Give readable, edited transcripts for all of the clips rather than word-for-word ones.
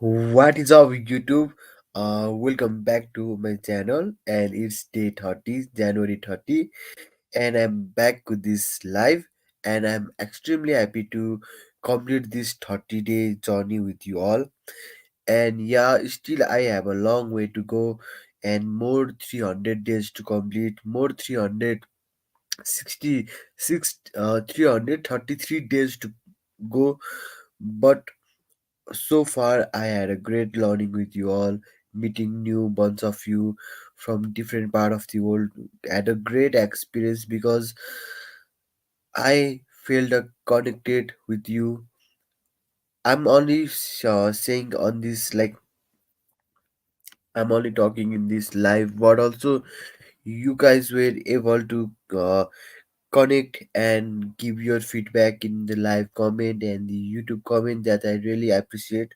What is up, YouTube? Welcome back to my channel, and it's day 30, January 30, and I'm back with this live, and I'm extremely happy to complete this 30-day journey with you all. And yeah, still I have a long way to go, and more 300 days to complete, more 333 days to go, but so far, I had a great learning with you all, meeting new bunch of you from different part of the world. Had a great experience because I felt connected with you. I'm only saying on this like I'm only talking in this live, but also you guys were able to connect and give your feedback in the live comment and the YouTube comment that I really appreciate,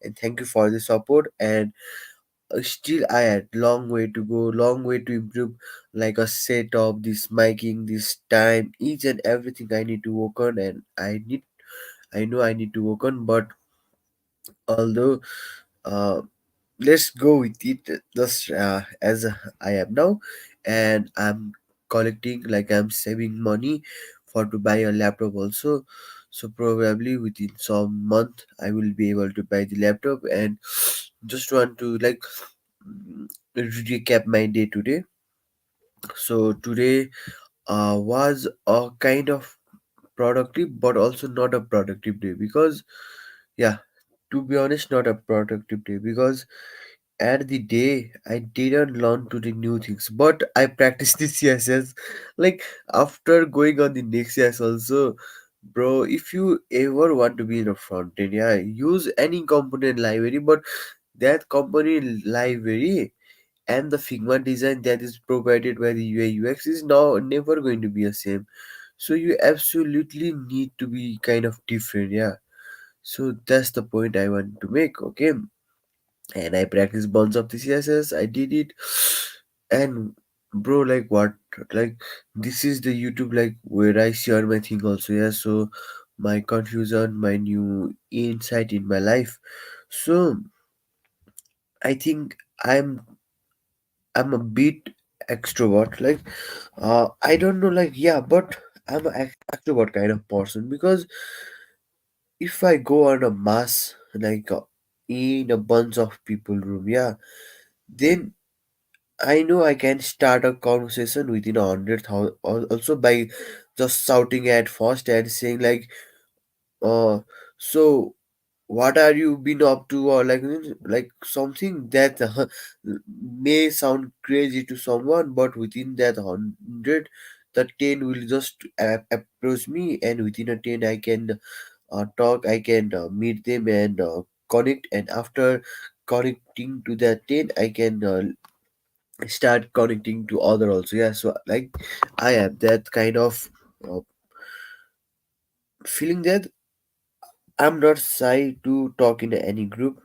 and thank you for the support. And still I had long way to go, long way to improve, like a setup, this miking, this time, each and everything I need to work on, and I know I need to work on. But although uh let's go with it just as I am now, and I'm collecting, like I'm saving money for to buy a laptop also. So probably within some month I will be able to buy the laptop. And just want to like recap my day today. So today was a kind of productive but also not a productive day, because yeah, to be honest, not a productive day because at the day I didn't learn to the new things, but I practiced the CSS. Like after going on the next years also, bro, if you ever want to be in a front end, yeah, use any component library, but that component library and the Figma design that is provided by the UI UX is now never going to be the same. So you absolutely need to be kind of different, yeah. So that's the point I want to make, okay? And I practiced bunch of the CSS. I did it, and bro, like what? Like this is the YouTube like where I share my thing also, yeah. So my confusion, my new insight in my life. So I think I'm a bit extrovert. Like, I don't know, like, yeah, but I'm an extrovert kind of person because if I go on a mass, like, in a bunch of people room, yeah, then I know I can start a conversation within 100,000. Also by just shouting at first and saying like, uh, so what are you been up to, or like something that may sound crazy to someone, but within that 100, the 10 will just approach me, and within a 10 I can talk, I can meet them and connect, and after connecting to that 10 I can start connecting to other also, yeah. So like I have that kind of uh, feeling that I'm not shy to talk in any group,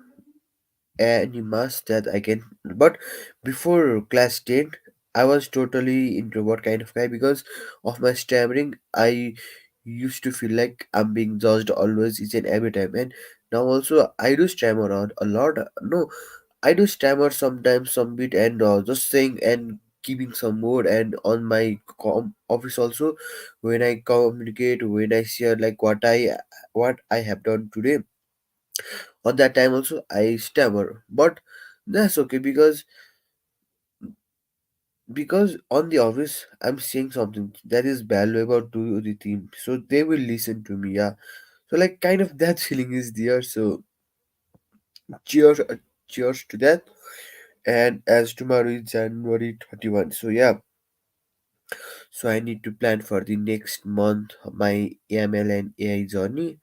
any mass that I can. But before class 10, I was totally introvert kind of guy because of my stammering. I used to feel like I'm being judged always, each and every time. And now also I do stammer a lot. No, I do stammer sometimes, some bit, and just saying and keeping some more. And on my office also, when I communicate, when I share like what I have done today, on that time also I stammer, but that's okay because on the office I'm saying something that is valuable to the team, so they will listen to me, yeah. So like kind of that feeling is there. So cheers, cheers to that. And as tomorrow is January 31, so yeah, so I need to plan for the next month my ML and AI journey,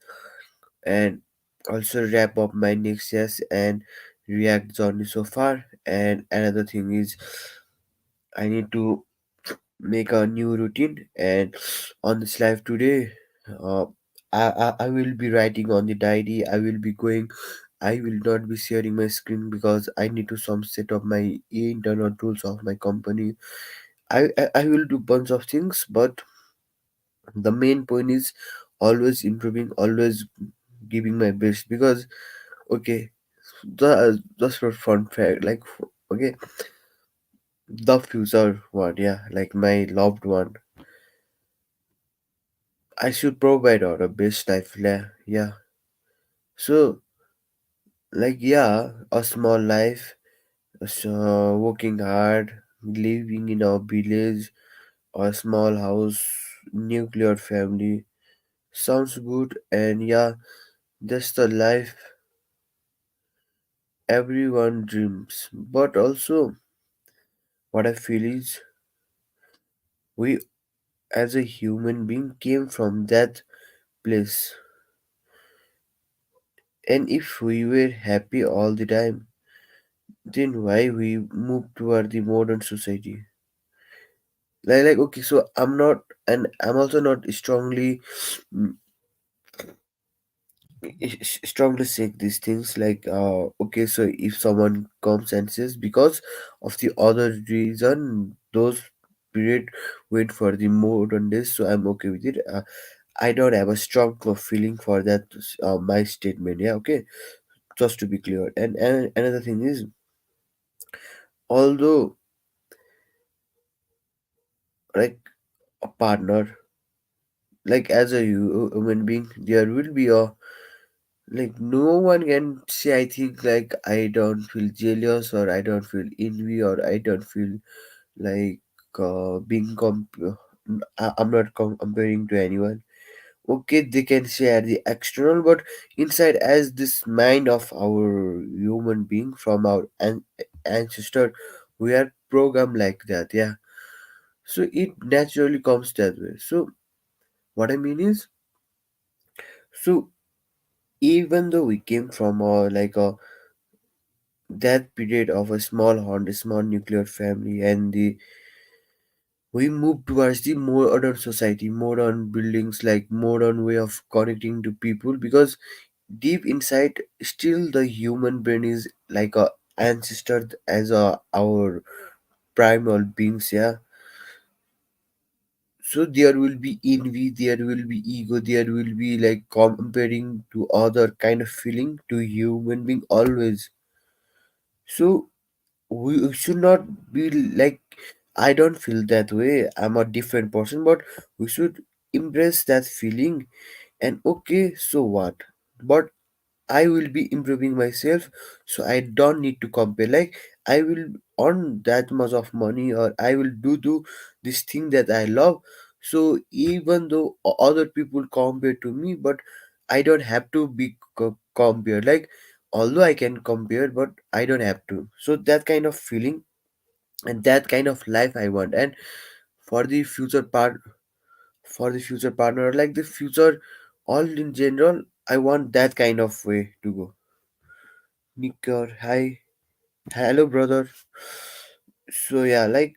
and also wrap up my Next.js and React journey so far. And another thing is I need to make a new routine. And on this live today, uh, I will be writing on the diary. I will be going. I will not be sharing my screen because I need to some set up my internal tools of my company. I will do bunch of things, but the main point is always improving, always giving my best, because okay, just for fun fact, like okay, the future one, yeah, like my loved one, I should provide her a best life, yeah. So like yeah, a small life, so working hard, living in a village, a small house, nuclear family sounds good, and yeah, that's the life everyone dreams. But also, what I feel is we as a human being came from that place, and if we were happy all the time, then why we moved toward the modern society? Like okay, so I'm not, and I'm also not strongly mm, strongly say these things like okay, so if someone comes and says because of the other reason those period wait for the modern days, so I'm okay with it. I don't have a strong feeling for that, my statement, yeah, okay, just to be clear. And another thing is, although like a partner, like as a human being, there will be a, like no one can say I think like I don't feel jealous or I don't feel envy or I don't feel like being I'm not comparing to anyone. Okay, they can share the external, but inside as this mind of our human being from our ancestor, we are programmed like that, yeah. So it naturally comes that way. So what I mean is, so even though we came from a that period of a small horn, a small nuclear family, and the we moved towards the modern society, modern buildings, like modern way of connecting to people, because deep inside still the human brain is like a ancestor as our primal beings, yeah. So there will be envy, there will be ego, there will be like comparing to other kind of feeling to human being always. So we should not be like, I don't feel that way, I'm a different person, but we should embrace that feeling. And okay, so what, but I will be improving myself, so I don't need to compare. Like I will earn that much of money, or I will do this thing that I love. So even though other people compare to me, but I don't have to be compared. Like although I can compare, but I don't have to. So that kind of feeling and that kind of life I want. And for the future part, for the future partner, like the future, all in general, I want that kind of way to go. Nicker, hi, hello, brother. So yeah, like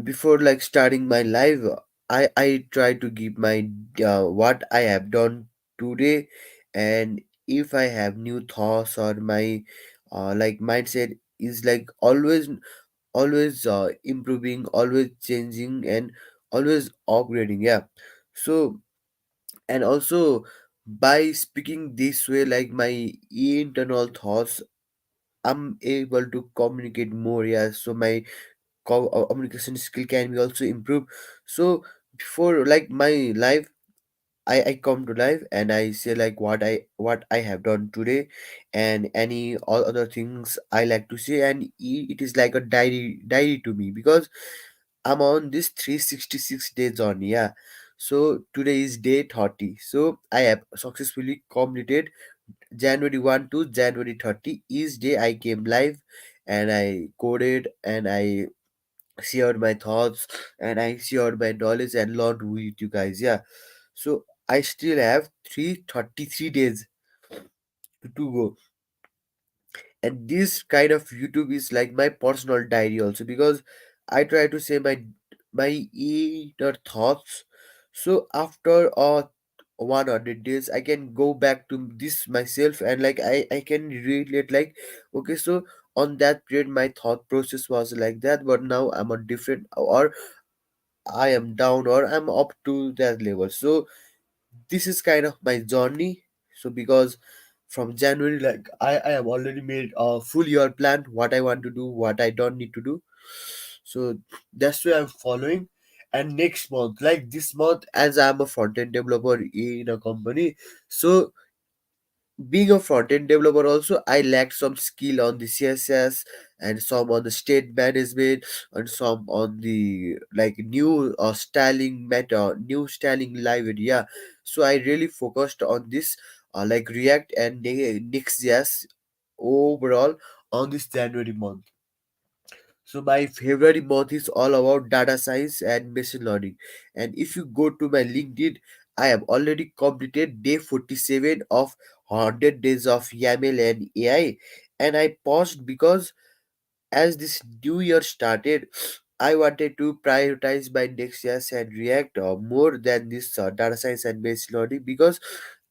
before, like starting my live, I try to give my what I have done today, and if I have new thoughts or my like mindset is like always improving, always changing, and always upgrading. Yeah. So and also by speaking this way, like my internal thoughts, I'm able to communicate more. Yeah, so my communication skill can be also improved. So before like my life, I come to life and I say like what I have done today, and any all other things I like to say, and it is like a diary to me, because I'm on this 366 days on, yeah. So today is day 30. So I have successfully completed January 1 to January 30. Each day I came live and I coded and I shared my thoughts and I shared my knowledge and learned with you guys. Yeah. So I still have 333 days to go. And this kind of YouTube is like my personal diary also, because I try to say my inner thoughts. So after 100 days I can go back to this myself, and like I can relate like okay, so on that period my thought process was like that, but now I'm on different, or I am down or I'm up to that level. So this is kind of my journey. So because from January, like I have already made a full year plan, what I want to do, what I don't need to do. So that's why I'm following. And next month, like this month, as I'm a front-end developer in a company, so being a front-end developer also, I lacked some skill on the CSS and some on the state management and some on the like new styling meta, new styling library. Yeah, so I really focused on this like React and Next.js overall on this January month. So my February month is all about data science and machine learning. And if you go to my LinkedIn, I have already completed day 47 of 100 days of YAML and AI. And I paused because as this new year started, I wanted to prioritize my Next.js and React more than this data science and machine learning, because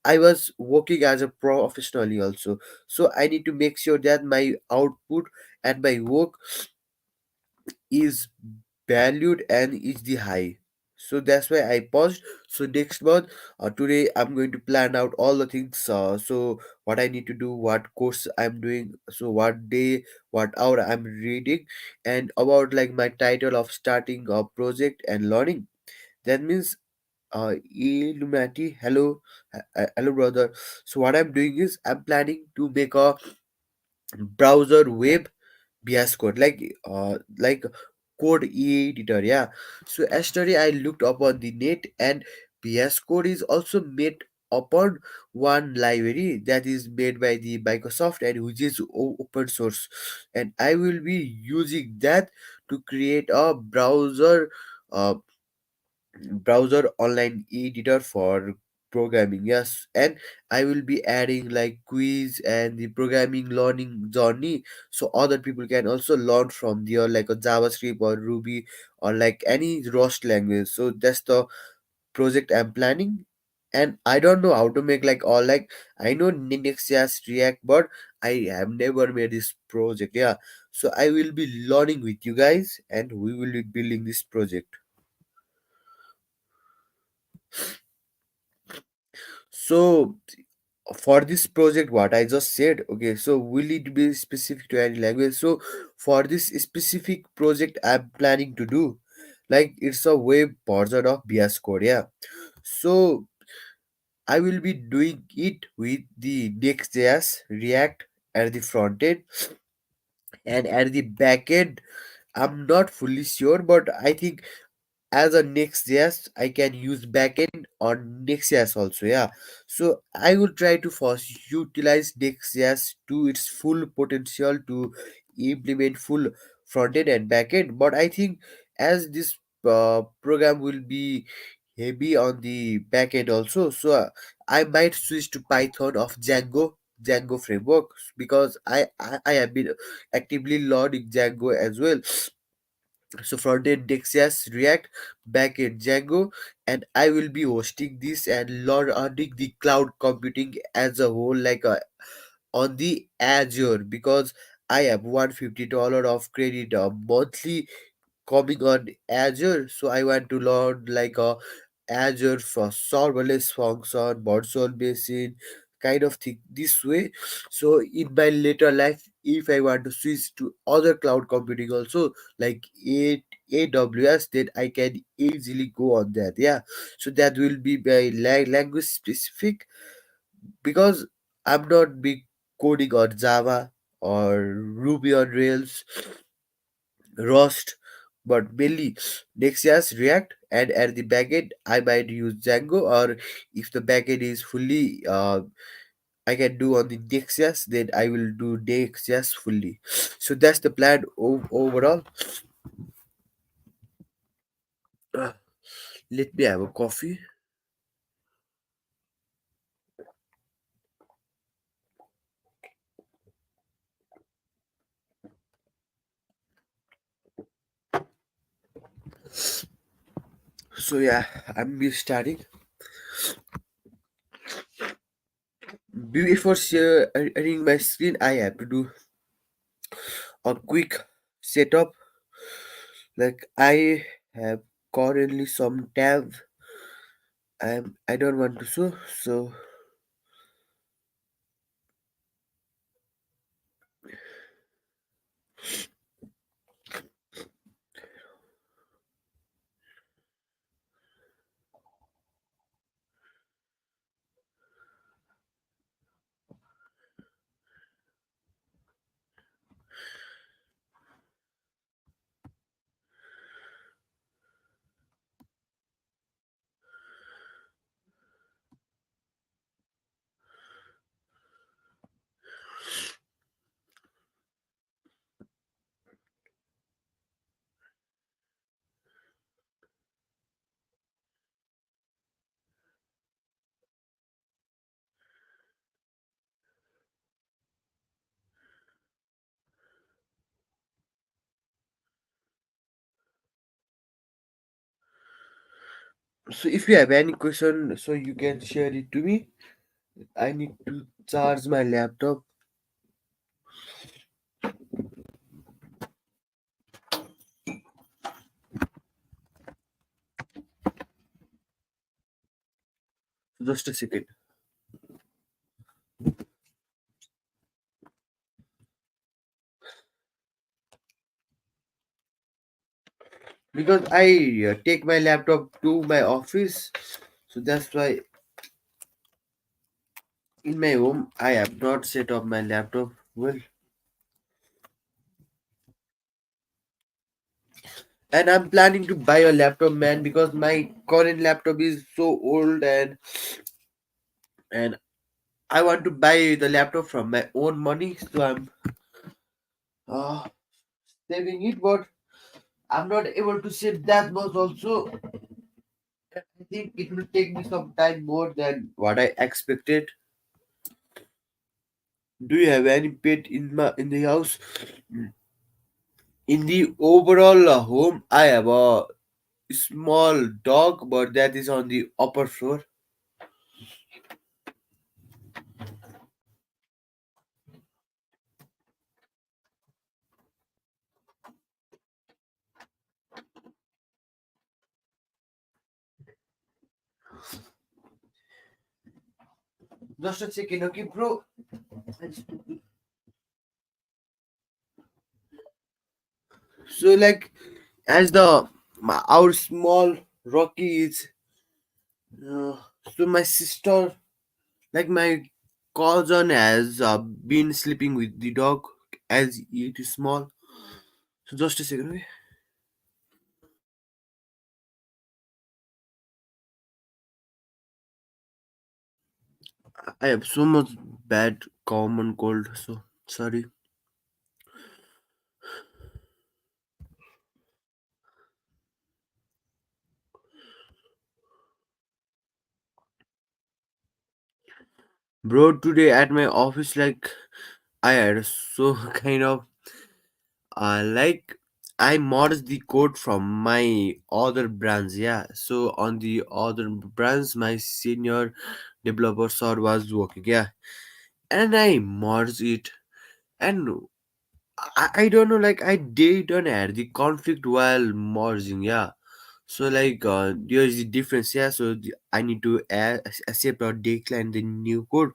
I was working as a professionally also. So I need to make sure that my output and my work is valued and is the high. So that's why I paused. So next month, today I'm going to plan out all the things. So what I need to do, what course I'm doing, so what day, what hour I'm reading, and about like my title of starting a project and learning. That means Illuminati. Hello, hello brother. So what I'm doing is I'm planning to make a browser web BS Code, like code editor. Yeah. So yesterday I looked up on the net, and BS Code is also made upon one library that is made by the Microsoft and which is open source, and I will be using that to create a uh, browser online editor for programming. Yes, and I will be adding like quiz and the programming learning journey, so other people can also learn from there, like a JavaScript or Ruby or like any Rust language. So that's the project I'm planning. And I don't know how to make like all like I know Next.js React, but I have never made this project. Yeah, so I will be learning with you guys and we will be building this project. So for this project, what I just said, okay, so will it be specific to any language? So for this specific project I'm planning to do, like it's a web version of BS Code. Yeah, so I will be doing it with the Next.js React at the front end, and at the back end I'm not fully sure, but I think as a Next.js, I can use backend on Next.js also. Yeah, so I will try to first utilize Next.js to its full potential to implement full frontend and backend. But I think as this program will be heavy on the backend also, so I might switch to Python of Django framework, because I have been actively learning Django as well. So front-end Next.js React, back-end Django, and I will be hosting this and learning the cloud computing as a whole, like on the Azure, because I have $150 of credit monthly coming on Azure. So I want to learn like a Azure for serverless function, virtual machine kind of thing this way. So in my later life, if I want to switch to other cloud computing also, like AWS, then I can easily go on that. Yeah. So that will be my language specific, because I'm not big coding on Java or Ruby on Rails, Rust, but mainly Next.js, React, and at the backend, I might use Django, or if the backend is fully I can do on the Next.js, then I will do Next.js fully. So that's the plan overall. Uh, Let me have a coffee. So yeah, I'm be starting. Before sharing my screen, I have to do a quick setup. Like I have currently some tab. I don't want to show, so So if you have any question, so you can share it to me. I need to charge my laptop. Just a second. Because I take my laptop to my office, so that's why in my home I have not set up my laptop well, and I'm planning to buy a laptop, man, because my current laptop is so old, and I want to buy the laptop from my own money, so I'm uh, saving it, but I'm not able to save that much also. I think it will take me some time more than what I expected. Do you have any pet in the house? In the overall home, I have a small dog, but that is on the upper floor. Just a second, okay, bro. So, like, as our small Rocky is, uh, so my sister, like my cousin, has been sleeping with the dog as it is small. So, just a second, okay? I have so much bad common cold, so sorry. Bro, today at my office, like, I had so kind of like I modded the code from my other brands, yeah. So on the other brands, my senior developer sir was working, yeah, and I modded it, and I don't know, like I didn't add the conflict while merging, yeah. So like there's the difference, yeah. So I need to accept or decline the new code.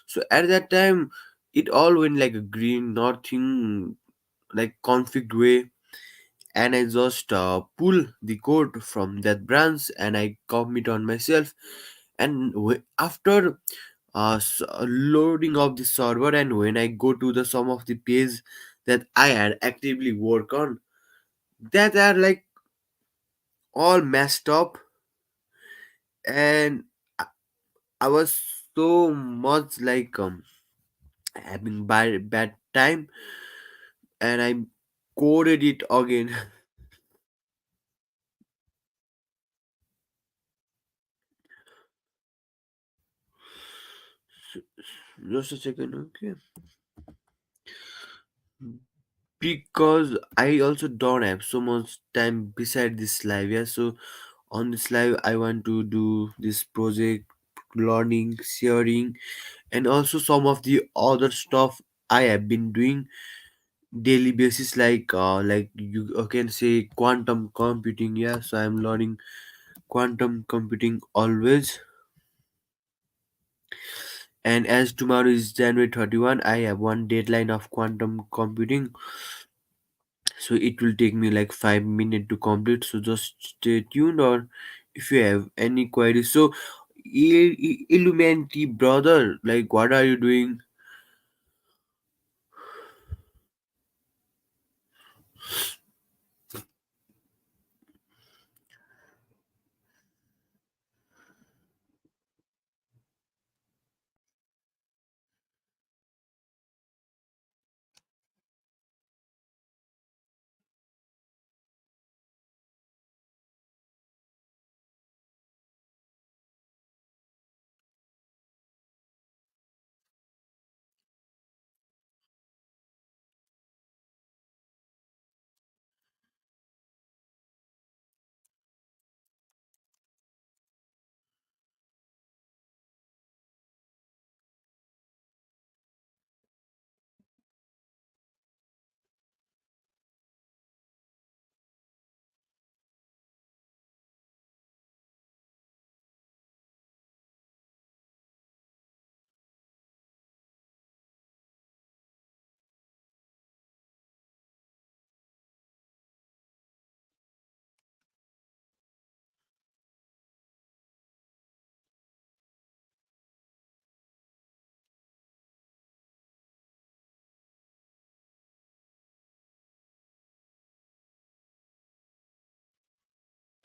So at that time, it all went like a green, nothing like conflict way, and I just pull the code from that branch and I commit on myself. And after loading of the server, and when I go to the some of the page that I had actively work on, that are like all messed up, and I I was so much like having bad time, and I coded it again. Just a second, okay. Because I also don't have so much time beside this live, yeah. So on this live, I want to do this project, learning, sharing, and also some of the other stuff I have been doing daily basis, like you can say quantum computing, yeah. So I'm learning quantum computing always, and as tomorrow is January 31, I have one deadline of quantum computing, so it will take me like 5 minutes to complete. So just stay tuned, or if you have any queries. So Illuminati brother, like what are you doing?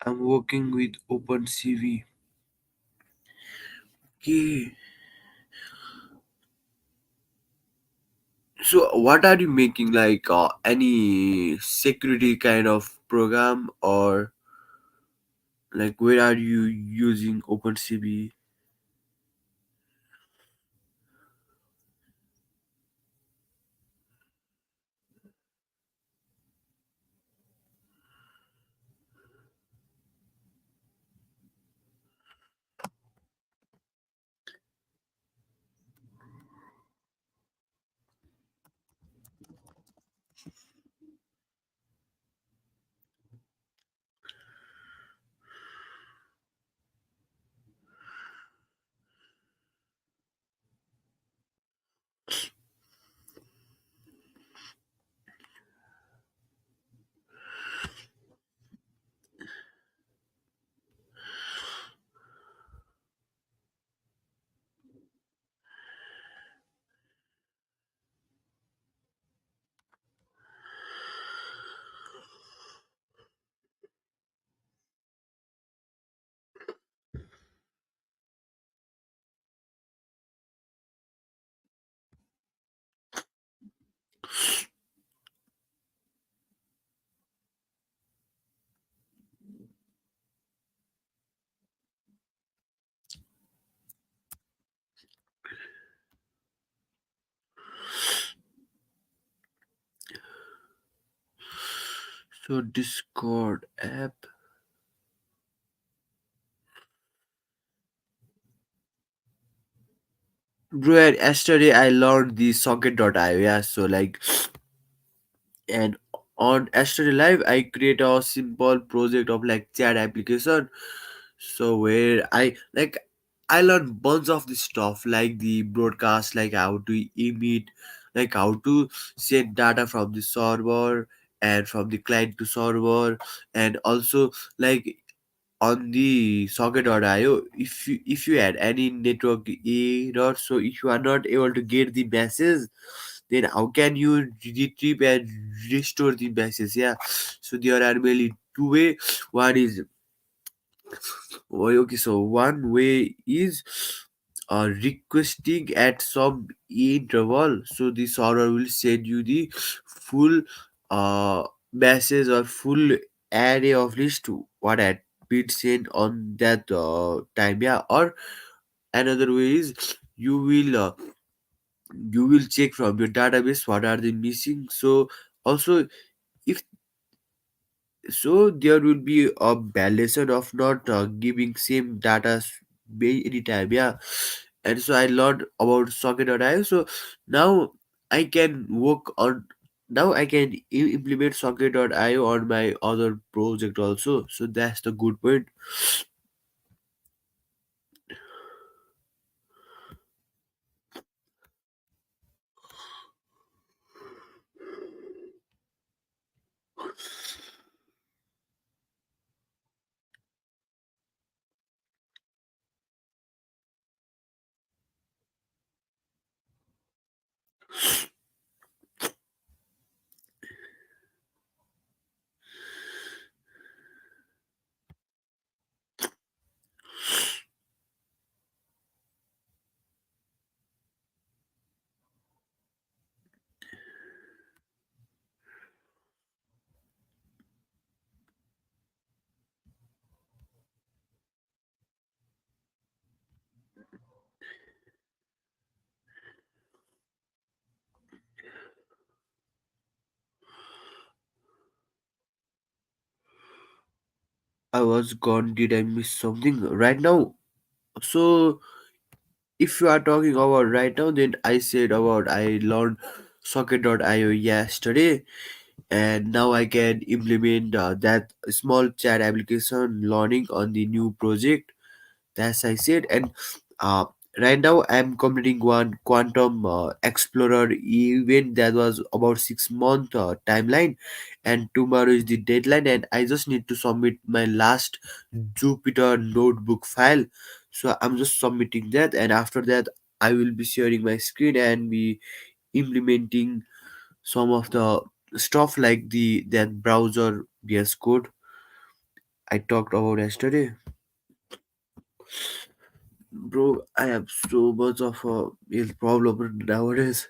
I'm working with OpenCV. Okay. So what are you making, like any security kind of program, or like where are you using OpenCV? So Discord app. Bro, yesterday I learned the socket.io. Yeah, so like, and on yesterday live I create a simple project of like chat application. So where I learned bunch of the stuff like the broadcast, like how to emit, like how to send data from the server and from the client to server, and also like on the socket.io, if you had any network error, so if you are not able to get the message, then how can you retrieve and restore the message? Yeah, so there are mainly two way. One is, okay, so one way is requesting at some interval, so the server will send you the full message or full array of list what had been sent on that time. Yeah, or another way is you will check from your database what are they missing. So also, if so, there will be a balance of not giving same data anytime. Yeah, and so I learned about socket.io. So now I can work on, now I can implement socket.io on my other project also. So that's the good point. I was gone. Did I miss something right now? So if you are talking about right now, then I said about I learned socket.io yesterday, and now I can implement that small chat application learning on the new project. That's I said, and uh, right now I'm completing one Quantum Explorer event that was about 6 month timeline, and tomorrow is the deadline, and I just need to submit my last Jupyter notebook file. So I'm just submitting that, and after that I will be sharing my screen and be implementing some of the stuff like the that browser VS Code. I talked about yesterday. Bro, I have so much of a health problem nowadays.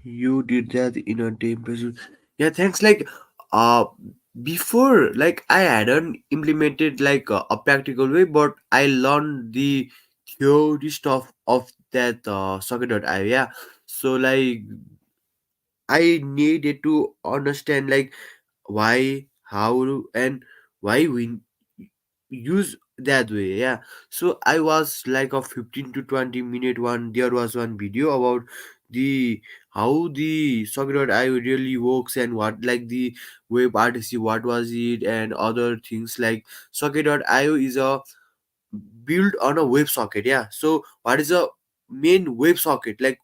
You did that in a day person. Yeah, thanks. Uh, before, I hadn't implemented a practical way, but I learned the theory stuff of that socket.io. Yeah, so I needed to understand why, how, and why we use that way. Yeah, so I was like a 15 to 20 minute one. There was one video about the how the socket.io really works and what the WebRTC, what was it, and other things. Like socket.io is a built on a WebSocket. Yeah, so what is a main WebSocket?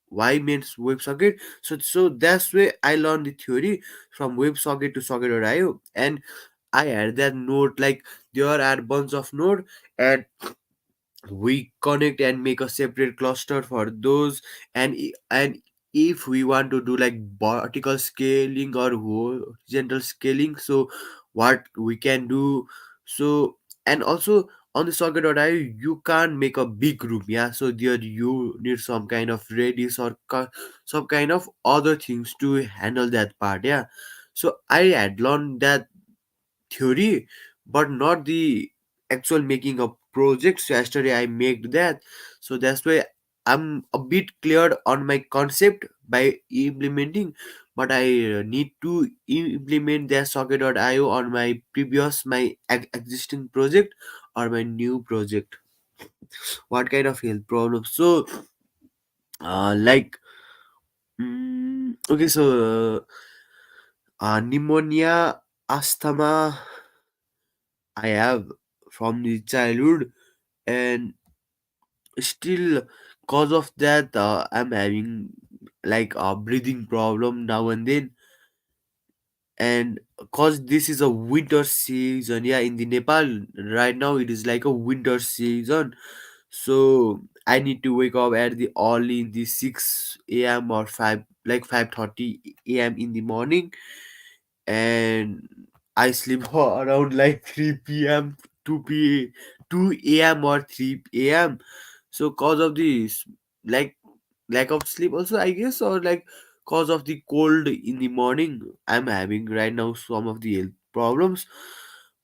Why means WebSocket? So that's where I learned the theory from WebSocket to socket.io. And I had that node. There are bunch of node, and we connect and make a separate cluster for those. And if we want to do vertical scaling or horizontal scaling, so what we can do. So, and also on the socket.io you can't make a big room. Yeah, so there you need some kind of Redis or some kind of other things to handle that part. Yeah, so I had learned that theory, but not the actual making of projects. So yesterday I made that, so that's why I'm a bit cleared on my concept by implementing. But I need to implement that socket.io on my previous my existing project or my new project. What kind of health problems? So uh like okay, so pneumonia, asthma I have from the childhood, and still cause of that I'm having a breathing problem now and then. And cause this is a winter season, yeah, in the Nepal right now it is like a winter season. So I need to wake up at the early in the 6 a.m. or 5, 5:30 a.m. in the morning. And I sleep around 3 p.m., 2 a.m. or 3 a.m. So cause of this, like lack of sleep also, I guess, or cause of the cold in the morning, I'm having right now some of the health problems.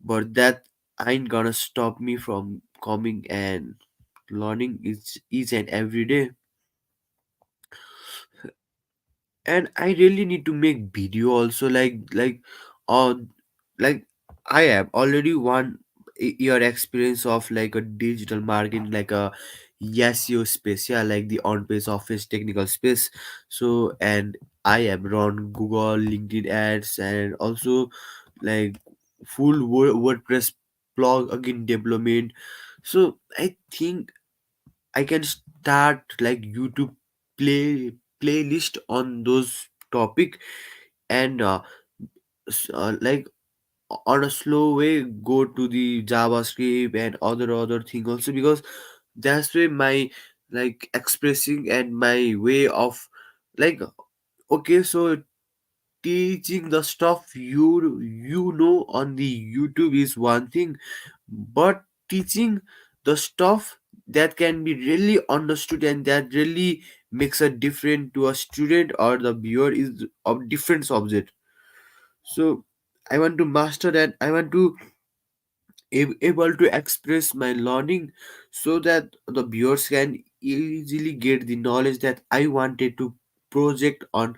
But that ain't gonna stop me from coming and learning each and every day. And I really need to make video also, uh like I have already one year experience of a digital marketing, like a SEO space, yeah, like the on-page office technical space. So, and I have run Google, LinkedIn ads, and also like full WordPress blog again development. So I think I can start YouTube playlist on those topic. And on a slow way go to the JavaScript and other thing also, because that's way my expressing and my way of like okay, so teaching the stuff you know on the YouTube is one thing, but teaching the stuff that can be really understood and that really makes a difference to a student or the viewer is of different subject. So I want to master that. I want to able to express my learning so that the viewers can easily get the knowledge that I wanted to project on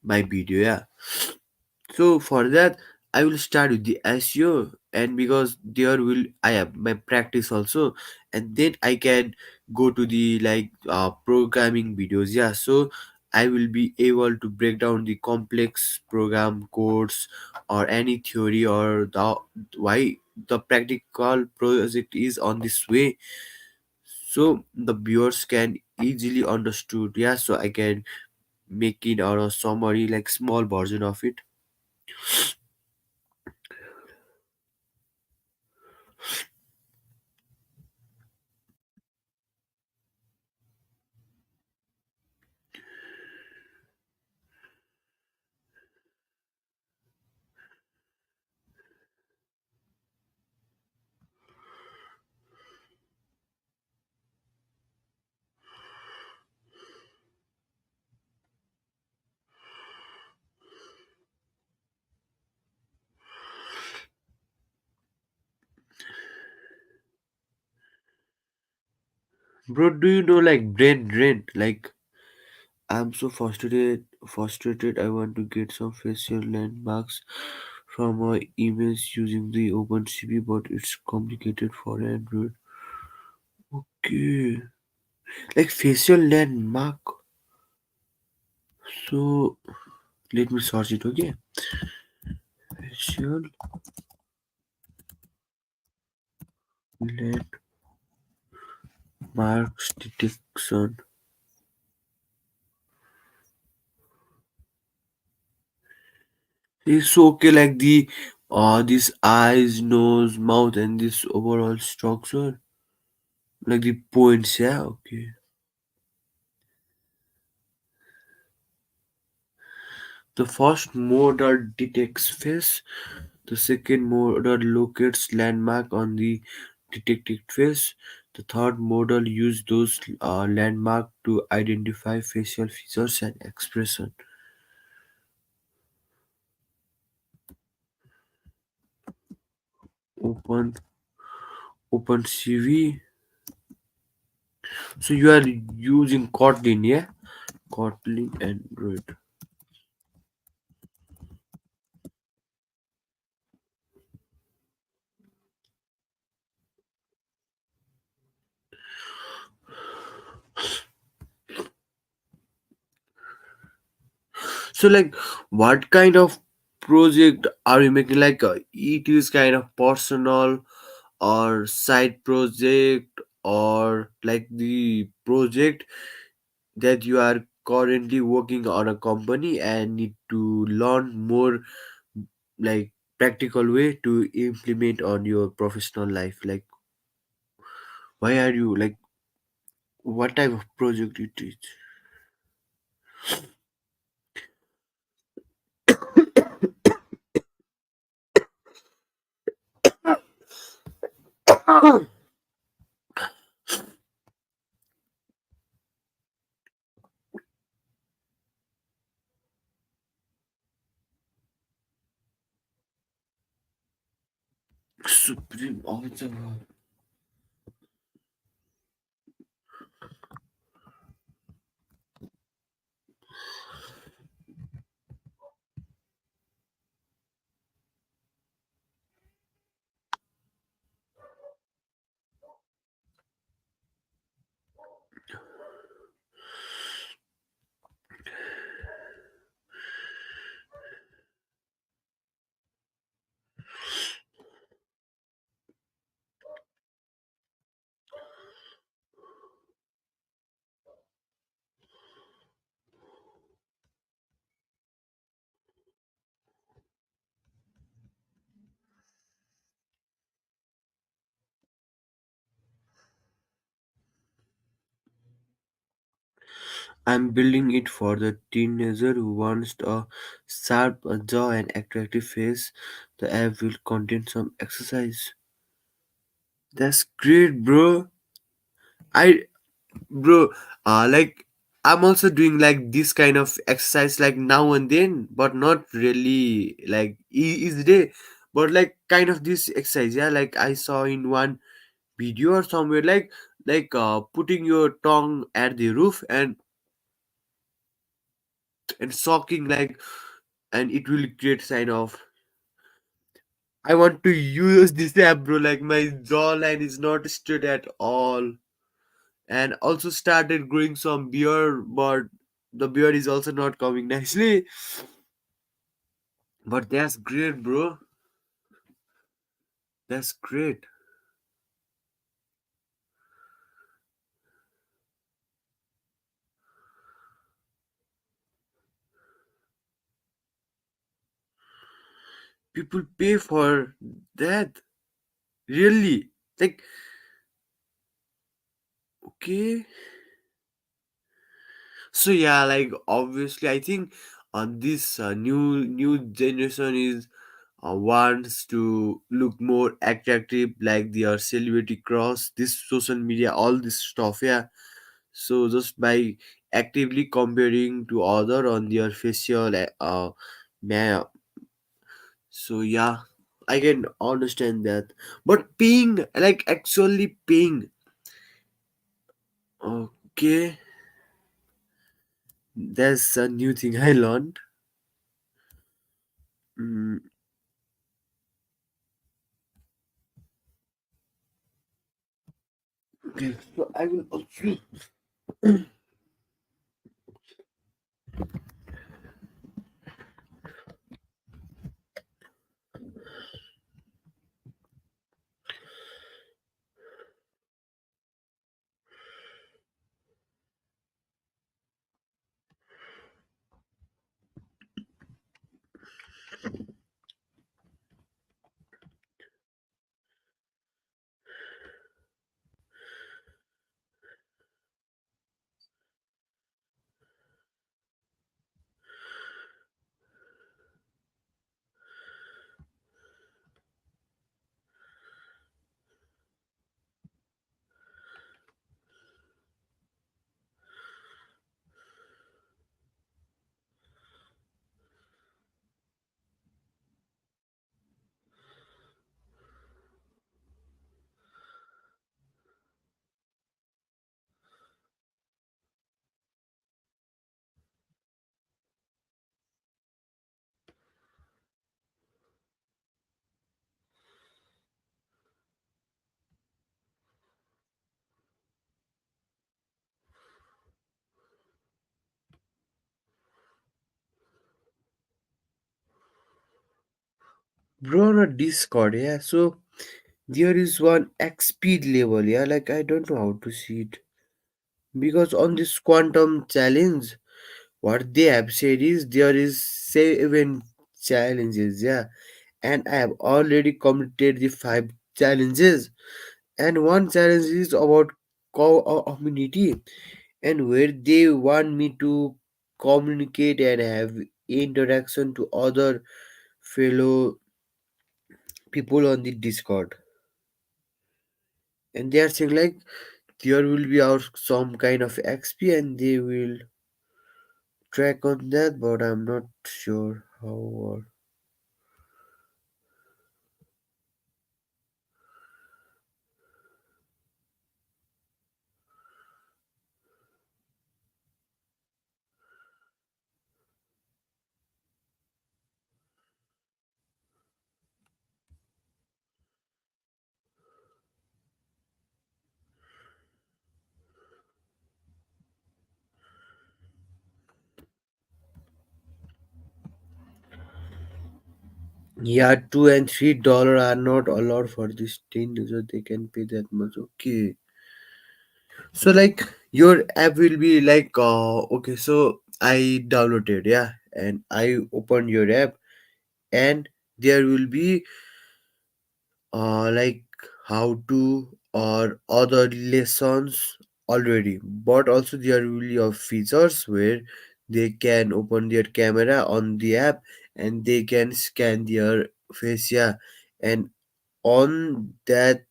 my video. Yeah, so for that, I will start with the SEO, and because there will I have my practice also, and then I can go to the programming videos. Yeah, so I will be able to break down the complex program codes or any theory or the why the practical project is on this way, so the viewers can easily understood. Yeah, so I can make it out a summary like small version of it. Bro, do you know like brain drain? Like I'm so frustrated. I want to get some facial landmarks from my emails using the OpenCV, but it's complicated for Android. Okay, like facial landmark. So let me search it. Okay, facial landmarks detection. It's okay, like the this eyes, nose, mouth, and this overall structure, like the points. Yeah, okay. The first model detects face. The second model locates landmark on the detected face. The third model uses those landmark to identify facial features and expression. Open OpenCV. So you are using Kotlin, yeah? Kotlin Android. So like, what kind of project are you making? Like, it is kind of personal or side project, or like the project that you are currently working on a company and need to learn more like practical way to implement on your professional life. Like, why are you like, what type of project it is? Supreme Algebra. I'm building it for the teenager who wants a sharp jaw and attractive face. The app will contain some exercise. That's great, bro. I bro, like I'm also doing like this kind of exercise like now and then, but not really like each day. but like kind of this exercise, yeah, like I saw in one video or somewhere, putting your tongue at the roof and sucking, like, and it will create sign of, I want to use this app, bro. Like my jawline is not straight at all, and also started growing some beard, but the beard is also not coming nicely. But that's great, bro. That's great. People pay for that, really? Like, okay. So yeah, like obviously, I think this new generation is wants to look more attractive, like their celebrity cross, this social media, all this stuff. Yeah. So just by actively comparing to other on their facial, ma- so yeah, I can understand that. But paying, like actually paying, okay, that's a new thing I learned. Mm, okay, so I will also. Bro, on a Discord, yeah. So there is one X speed level, yeah. Like I don't know how to see it, because on this quantum challenge, what they have said is there is 7 challenges, yeah, and I have already completed the 5 challenges, and one challenge is about community, and where they want me to communicate and have interaction to other fellow people on the Discord, and they are saying like there will be out some kind of XP and they will track on that, but I'm not sure how. Or yeah, $2 and $3 are not allowed for this thing, so they can pay that much. Okay, so like your app will be like okay, so I downloaded, yeah, and I opened your app, and there will be like how to or other lessons already, but also there will be features where they can open their camera on the app and they can scan their face, yeah, and on that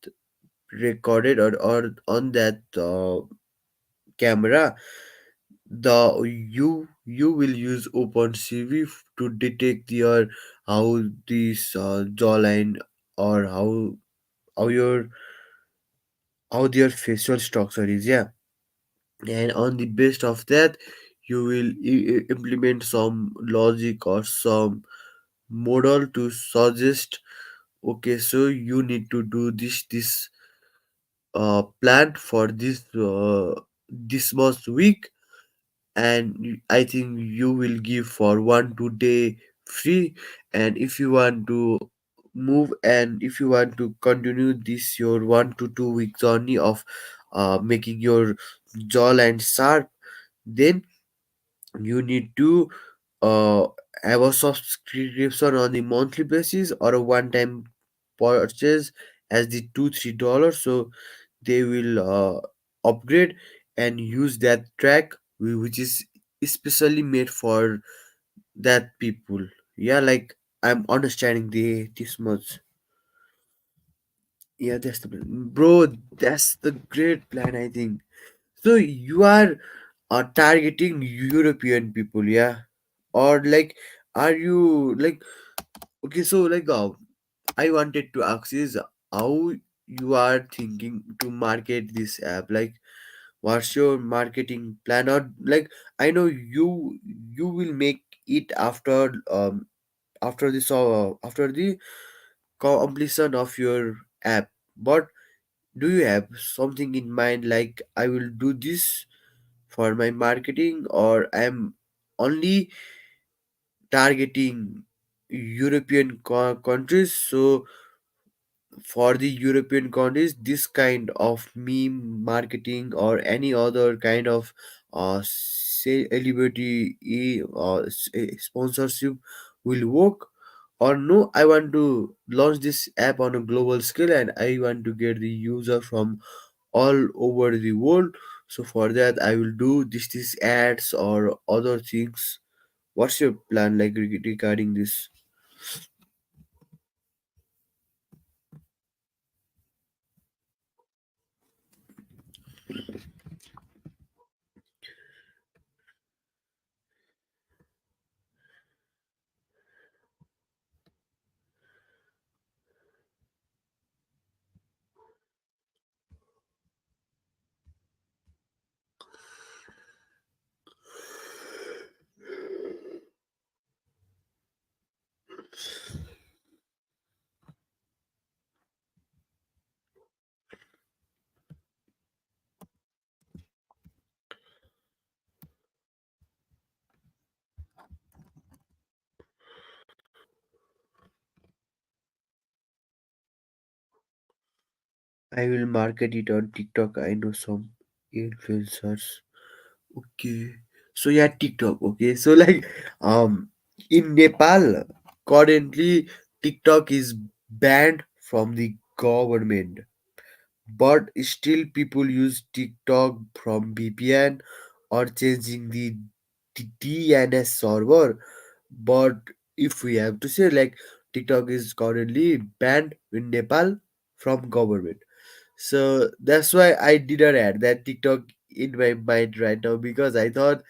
recorded or on that camera, the you will use OpenCV to detect your how this jawline or how your how their facial structure is, yeah. And on the base of that, you will implement some logic or some model to suggest, okay, so you need to do this plan for this month week, and I think you will give for 1 2 day free. And if you want to move and if you want to continue this your 1 to 2 week journey of making your jawline sharp, then you need to uh, have a subscription on the monthly basis or a one-time purchase as the $2 3, so they will upgrade and use that track which is especially made for that people. Yeah, like I'm understanding the this much. Yeah, that's the plan. Bro, that's the great plan, I think. So you are targeting European people, yeah? Or like, are you like, okay, so like, I wanted to ask is how you are thinking to market this app? Like, what's your marketing plan? Or like, I know you will make it after this after the completion of your app, but do you have something in mind like I will do this for my marketing, or I'm only targeting European countries? So for the European countries, this kind of meme marketing or any other kind of celebrity sponsorship will work, or no, I want to launch this app on a global scale and I want to get the user from all over the world. So for that I will do this ads or other things. What's your plan like regarding this? I will market it on TikTok. I know some influencers. Okay. So yeah, TikTok. Okay. So like in Nepal, currently TikTok is banned from the government. But still people use TikTok from VPN or changing the DNS server. But if we have to say like TikTok is currently banned in Nepal from government. So that's why I didn't add that TikTok in my mind right now because I thought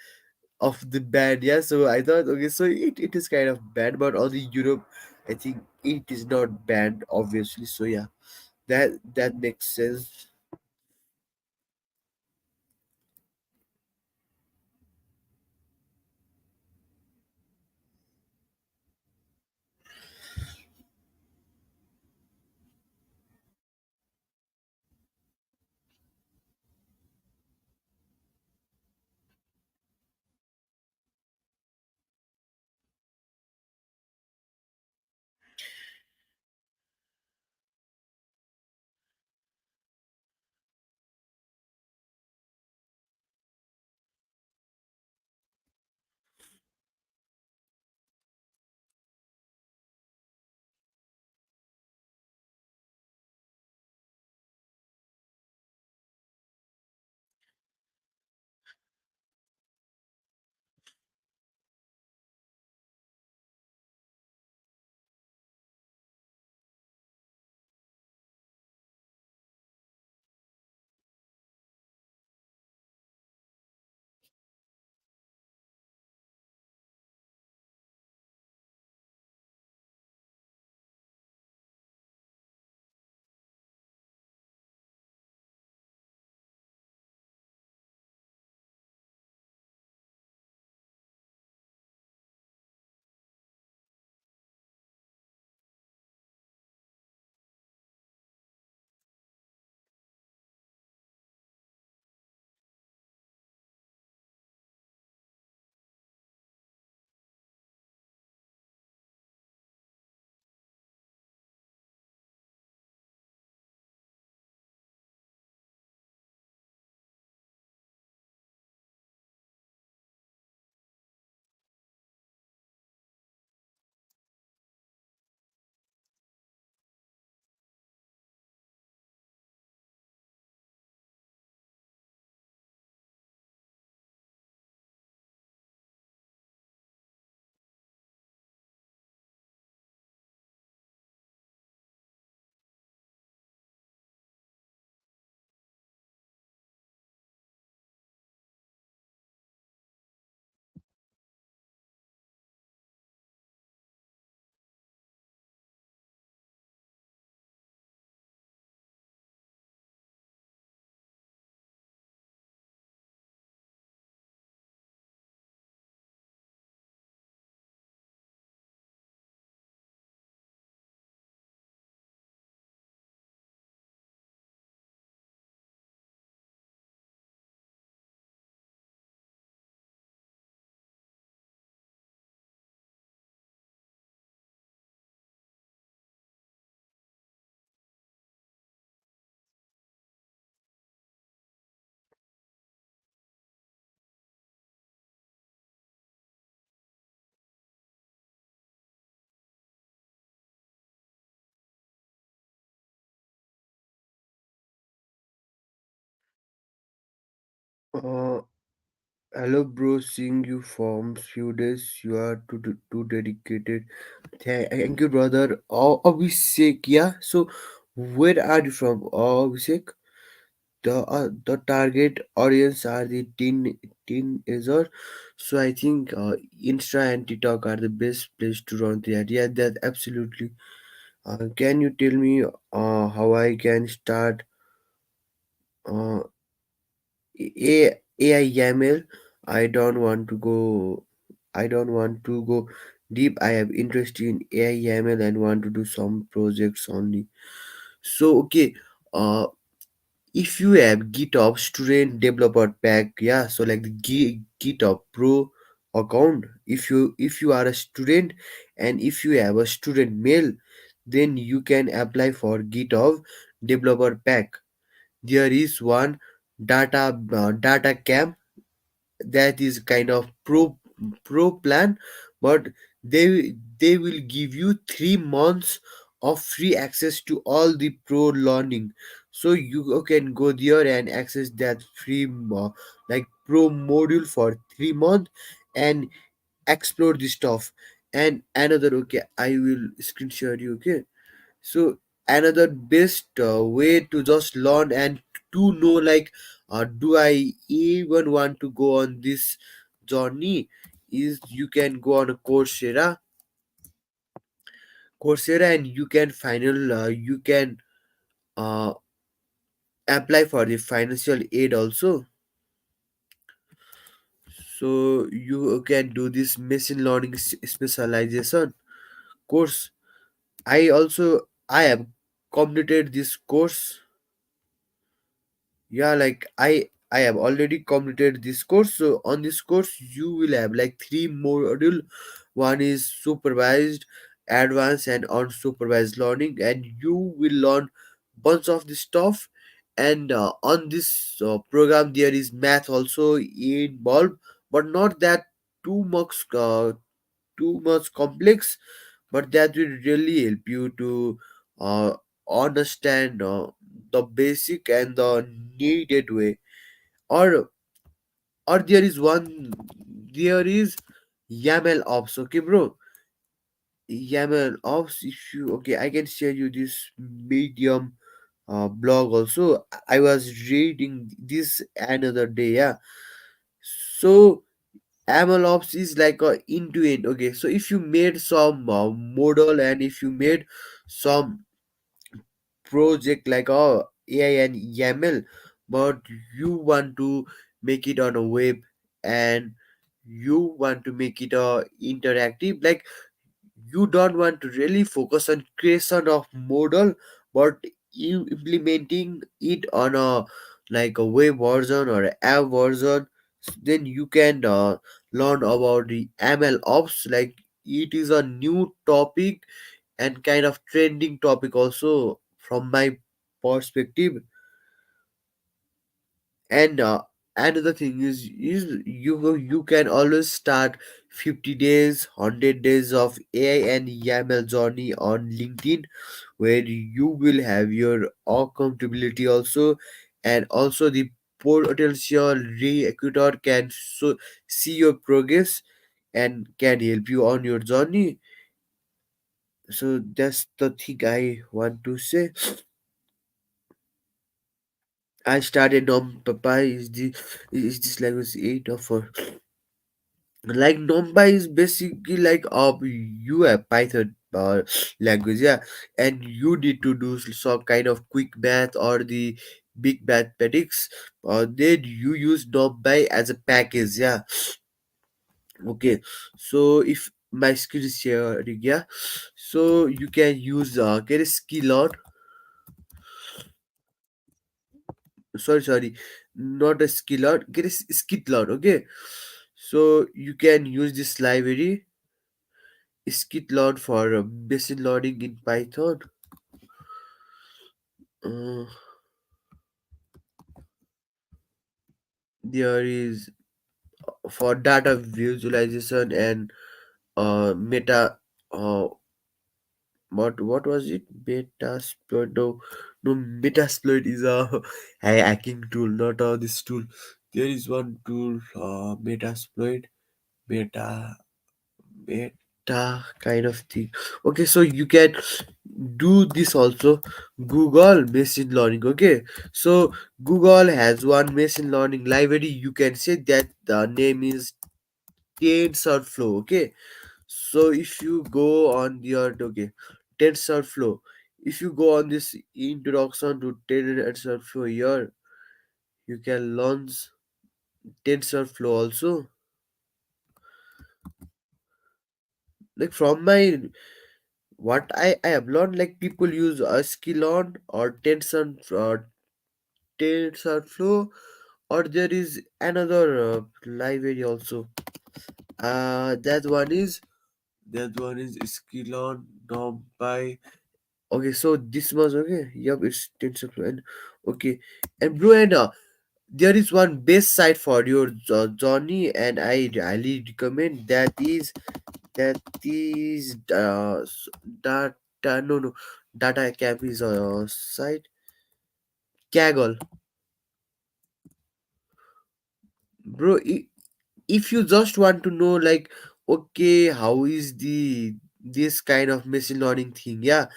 of the ban. Yeah, so I thought okay, so it is kind of banned, but on the Europe, I think it is not banned, obviously. So yeah, that makes sense. Uh, Hello, bro. Seeing you from few days. You are too dedicated. Thank you, brother. Oh, Abhishek. Yeah. So, where are you from? Oh, Abhishek. The target audience are the teenager. So I think Insta and TikTok are the best place to run the ad. Yeah, that absolutely. Can you tell me how I can start uh, AI YAML? I don't want to go. I don't want to go deep. I have interest in AI YAML and want to do some projects only. So okay. If you have GitHub student developer pack, yeah, so like the GitHub Pro account, if you are a student and if you have a student mail, then you can apply for GitHub developer pack. There is one data camp that is kind of pro plan, but they will give you 3 months of free access to all the pro learning. So you can go there and access that free like pro module for 3 months and explore the stuff. And another, okay, I will screen share you, okay. So another best way to just learn and to know like do I even want to go on this journey is you can go on a Coursera and you can you can uh, apply for the financial aid also. So you can do this machine learning specialization course. I have completed this course. Yeah, like I have already completed this course. So on this course you will have like three module. One is supervised, advanced and unsupervised learning, and you will learn bunch of this stuff. And on this program there is math also involved, but not that too much complex, but that will really help you to uh, understand the basic and the needed way. Or or there is YAML ops, okay bro. YAML ops, if you okay, I can share you this medium blog also. I was reading this another day, yeah. So ML ops is like a into end, okay. So if you made some model and if you made some project like AI and YAML, but you want to make it on a web and you want to make it interactive, like you don't want to really focus on creation of model, but you implementing it on a like a web version or a app version, then you can learn about the ML ops. Like it is a new topic and kind of trending topic also from my perspective. And another thing is you can always start 50 days 100 days of AI and YAML journey on LinkedIn, where you will have your accountability also, and also the potential recruiter can see your progress and can help you on your journey. So that's the thing I want to say. I started on Papa is this language 8 or 4. Like NumPy is basically like you have Python language, yeah, and you need to do some kind of quick math or the big mathematics. Then you use NumPy as a package, yeah. Okay, so if my screen is sharing, yeah, so you can use get a skill, sorry, not a skillot, get a skitlot, okay. So you can use this library skitlot for machine learning in Python. uh, there is for data visualization and meta what was it, metasploit? No, no, metasploit is a hacking tool, not this tool. There is one tool, Metasploit, Meta, Meta kind of thing. Okay, so you can do this also. Google machine learning. Okay, so Google has one machine learning library. You can say that the name is TensorFlow. Okay, so if you go on your okay TensorFlow, if you go on this introduction to TensorFlow here, you can launch TensorFlow also. Like from my what I have learned, like people use skillon or TensorFlow, or there is another library also. That one is skillon numpy. Okay, so this was okay. Yep, it's TensorFlow. And okay, and bro, and there is one best site for your journey, and I highly recommend that is data no data camp is a site. Kaggle, bro. If you just want to know like, okay, how is this kind of machine learning thing, yeah,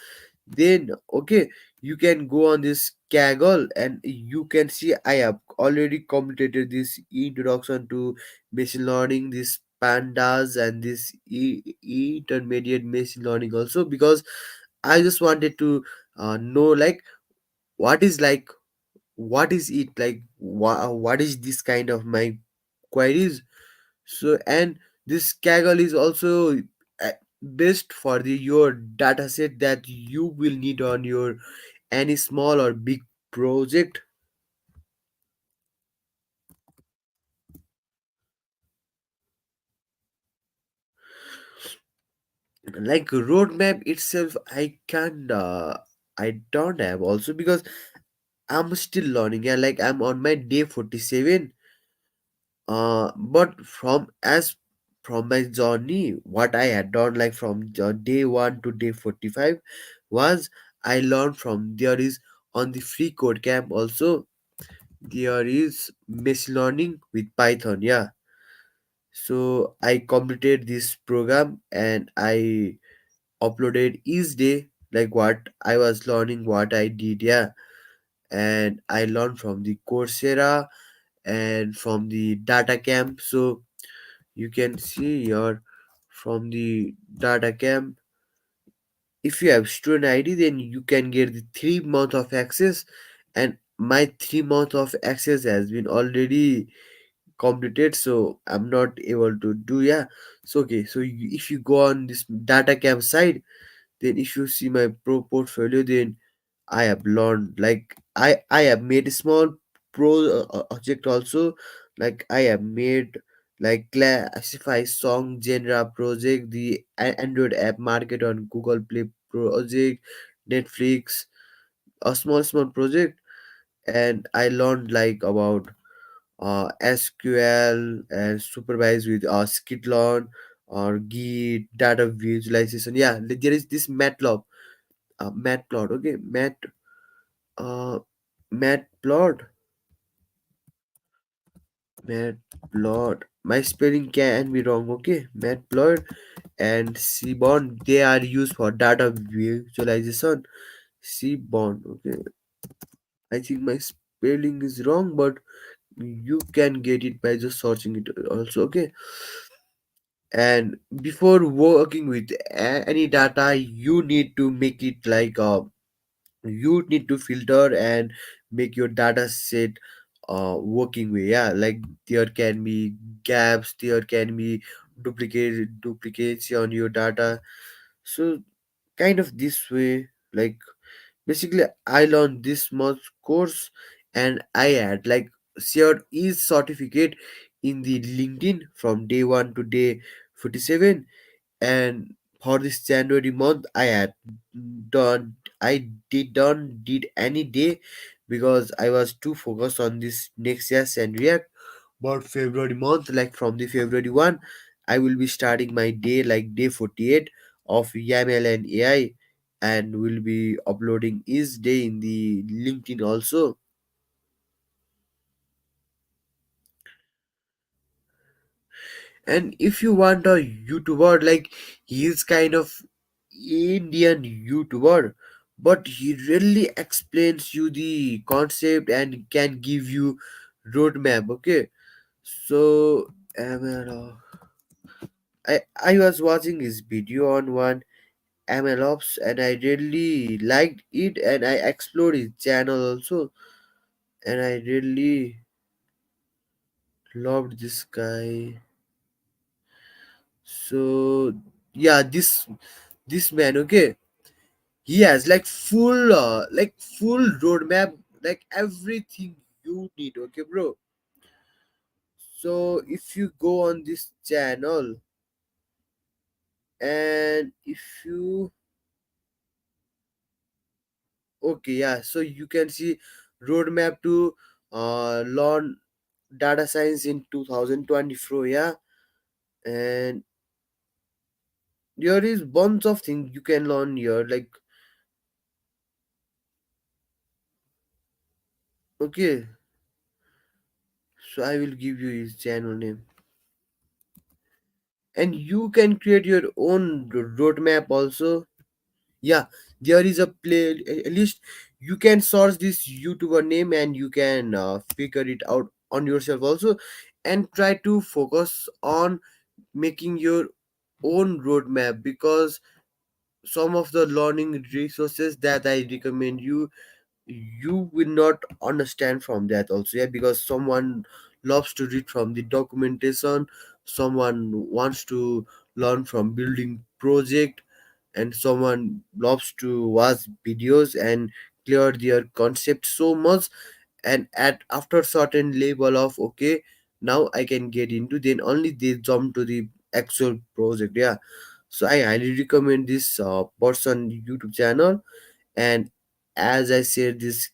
then okay, you can go on this Kaggle and you can see I have already completed this introduction to machine learning, this pandas and this intermediate machine learning also, because I just wanted to know like what is like what is it like, what is this kind of my queries. So and this Kaggle is also uh, best for the your data set that you will need on your any small or big project. Like roadmap itself, I don't have also, because I'm still learning. Yeah, like I'm on my day 47. But from my journey, what I had done like from day 1 to day 45 was I learned from there is on the free code camp also, there is machine learning with Python. Yeah, so I completed this program and I uploaded each day like what I was learning, what I did. Yeah, and I learned from the Coursera and from the data camp. So you can see here from the data camp, if you have student ID then you can get the 3 month of access, and my 3 month of access has been already completed, so I'm not able to do. Yeah, so okay, so if you go on this data camp site, then if you see my pro portfolio, then I have learned like I have made a small project also. Like I have made like classify song genre project, the Android app market on Google Play project, Netflix, a small project. And I learned like about SQL and supervise with Skitlon or Git data visualization. Yeah, there is this MATLAB, Matplot. Okay, uh, Matplot, Matplot. My spelling can be wrong. Okay, Matplot and Seaborn, they are used for data visualization. Seaborn. Okay, I think my spelling is wrong, but you can get it by just searching it also. Okay, and before working with any data, you need to make it like you need to filter and make your data set working way. Yeah, like there can be gaps, there can be duplicates on your data. So kind of this way, like basically I learned this much course, and I had like shared each certificate in the LinkedIn from day 1 to day 47. And for this January month, I did any day, because I was too focused on this Next.js and React. But February month, like from the February 1, I will be starting my day like day 48 of YAML and AI, and will be uploading each day in the LinkedIn also. And if you want a YouTuber, like he is kind of Indian YouTuber, but he really explains you the concept and can give you roadmap. Okay, so I was watching his video on one MLOps and I really liked it and I explored his channel also and I really loved this guy. So yeah, this man, okay, he has like full roadmap, like everything you need, okay, bro. So if you go on this channel and if you okay, yeah, so you can see roadmap to learn data science in 2024, yeah, and there is bunch of things you can learn here, like okay, so I will give you his channel name and you can create your own roadmap also. Yeah, there is a play, at least you can search this YouTuber name and you can figure it out on yourself also and try to focus on making your own roadmap because some of the learning resources that I recommend you, you will not understand from that also, yeah, because someone loves to read from the documentation, someone wants to learn from building project, and someone loves to watch videos and clear their concept so much, and at after certain level of okay, now I can get into, then only they jump to the actual project, yeah. So I highly recommend this person YouTube channel. And as I said, this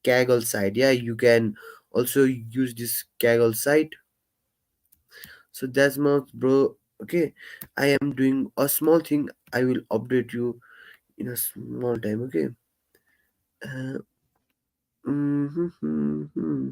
Kaggle site, yeah, you can also use this Kaggle site. So that's much, bro. Okay, I am doing a small thing, I will update you in a small time, okay. uh, mhm.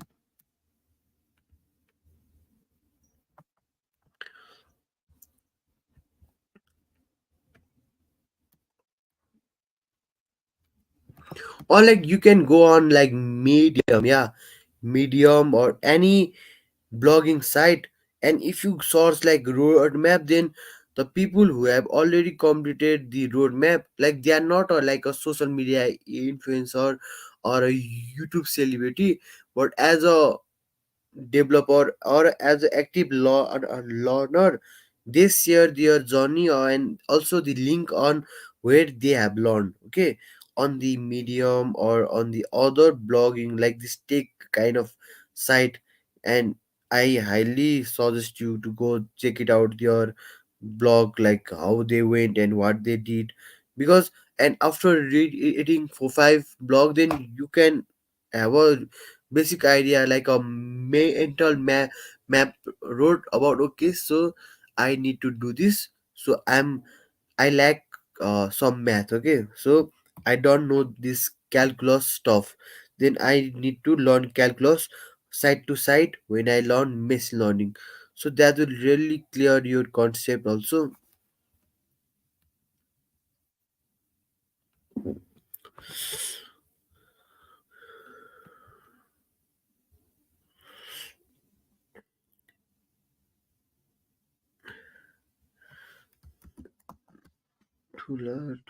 Or like you can go on like Medium, yeah, Medium or any blogging site, and if you source like roadmap, then the people who have already completed the roadmap, like they are not like a social media influencer or a YouTube celebrity, but as a developer or as an active learner, they share their journey and also the link on where they have learned, okay, on the Medium or on the other blogging like this tech kind of site. And I highly suggest you to go check it out, their blog, like how they went and what they did, because and after reading for five blog, then you can have a basic idea like a mental map wrote about okay, so I need to do this, so I lack some math, okay, so I don't know this calculus stuff, then I need to learn calculus side to side when I learn machine learning, so that will really clear your concept also. To learn.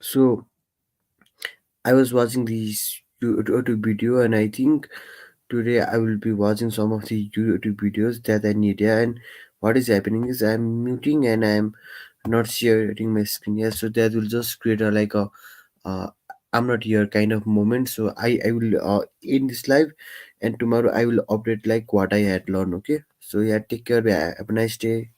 So I was watching this YouTube video, and I think today I will be watching some of the YouTube videos that I need. Yeah, and what is happening is I'm muting and I'm not sharing my screen. Yeah, so that will just create a like a uh, I'm not here kind of moment. So I will end this live, and tomorrow I will update like what I had learned. Okay. So yeah, take care. Have a nice day.